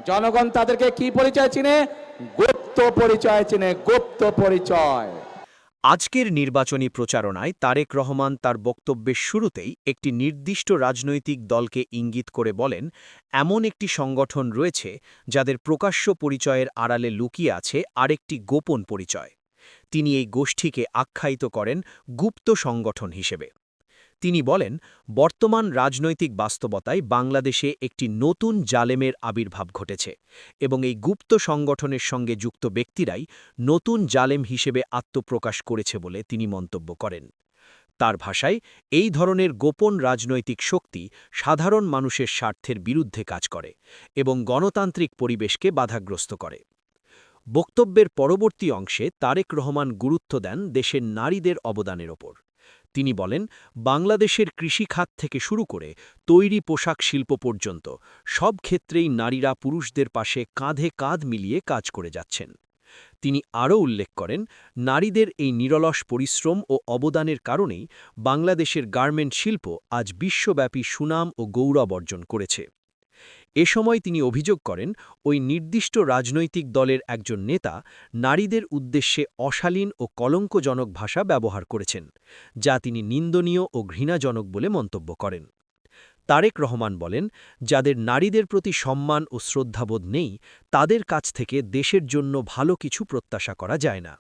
জনগণ তাদেরকে কি পরিচয় চিনে? গুপ্ত পরিচয় চিনে, গুপ্ত পরিচয়। আজকের নির্বাচনী প্রচারণায় তারেক রহমান তার বক্তব্যের শুরুতেই একটি নির্দিষ্ট রাজনৈতিক দলকে ইঙ্গিত করে বলেন, এমন একটি সংগঠন রয়েছে যাদের প্রকাশ্য পরিচয়ের আড়ালে লুকিয়ে আছে আরেকটি গোপন পরিচয়। তিনি এই গোষ্ঠীকে আখ্যায়িত করেন গুপ্ত সংগঠন হিসেবে। তিনি বলেন, বর্তমান রাজনৈতিক বাস্তবতায় বাংলাদেশে একটি নতুন জালেমের আবির্ভাব ঘটেছে এবং এই গুপ্ত সংগঠনের সঙ্গে যুক্ত ব্যক্তিরাই নতুন জালেম হিসেবে আত্মপ্রকাশ করেছে বলে তিনি মন্তব্য করেন। তার ভাষায়, এই ধরনের গোপন রাজনৈতিক শক্তি সাধারণ মানুষের স্বার্থের বিরুদ্ধে কাজ করে এবং গণতান্ত্রিক পরিবেশকে বাধাগ্রস্ত করে। বক্তব্যের পরবর্তী অংশে তারেক রহমান গুরুত্ব দেন দেশের নারীদের অবদানের ওপর। তিনি বলেন, বাংলাদেশের কৃষিখাত থেকে শুরু করে তৈরি পোশাক শিল্প পর্যন্ত সব ক্ষেত্রেই নারীরা পুরুষদের পাশে কাঁধে কাঁধ মিলিয়ে কাজ করে যাচ্ছেন। তিনি আরও উল্লেখ করেন, নারীদের এই নিরলস পরিশ্রম ও অবদানের কারণেই বাংলাদেশের গার্মেন্ট শিল্প আজ বিশ্বব্যাপী সুনাম ও গৌরব অর্জন করেছে। এ সময় তিনি অভিযোগ করেন, ওই নির্দিষ্ট রাজনৈতিক দলের একজন নেতা নারীদের উদ্দেশ্যে অশালীন ও কলঙ্কজনক ভাষা ব্যবহার করেছেন, যা তিনি নিন্দনীয় ও ঘৃণাজনক বলে মন্তব্য করেন। তারেক রহমান বলেন, যাদের নারীদের প্রতি সম্মান ও শ্রদ্ধাবোধ নেই, তাদের কাছ থেকে দেশের জন্য ভালো কিছু প্রত্যাশা করা যায় না।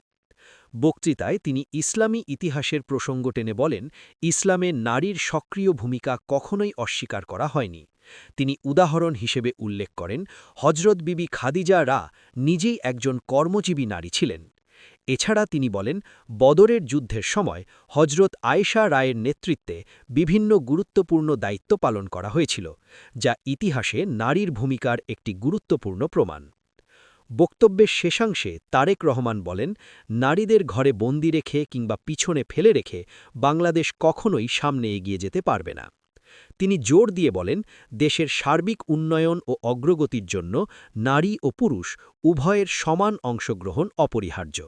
বক্তৃতায় তিনি ইসলামী ইতিহাসের প্রসঙ্গ টেনে বলেন, ইসলামে নারীর সক্রিয় ভূমিকা কখনোই অস্বীকার করা হয়নি। তিনি উদাহরণ হিসেবে উল্লেখ করেন, হজরত বিবি খাদিজা নিজেই একজন কর্মজীবী নারী ছিলেন। এছাড়া তিনি বলেন, বদরের যুদ্ধের সময় হজরত আয়েশা এর নেতৃত্বে বিভিন্ন গুরুত্বপূর্ণ দায়িত্ব পালন করা হয়েছিল, যা ইতিহাসে নারীর ভূমিকার একটি গুরুত্বপূর্ণ প্রমাণ। বক্তব্যের শেষাংশে তারেক রহমান বলেন, নারীদের ঘরে বন্দি রেখে কিংবা পিছনে ফেলে রেখে বাংলাদেশ কখনোই সামনে এগিয়ে যেতে পারবে না। তিনি জোর দিয়ে বলেন, দেশের সার্বিক উন্নয়ন ও অগ্রগতির জন্য নারী ও পুরুষ উভয়ের সমান অংশগ্রহণ অপরিহার্য।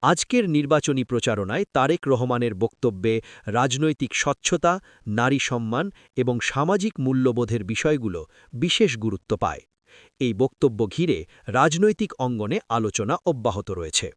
আজকের নির্বাচনী প্রচারণায় তারেক রহমানের বক্তব্যে রাজনৈতিক স্বচ্ছতা, নারী সম্মান এবং সামাজিক মূল্যবোধের বিষয়গুলো বিশেষ গুরুত্ব পায়। এই বক্তব্য ঘিরে রাজনৈতিক অঙ্গনে আলোচনা অব্যাহত রয়েছে।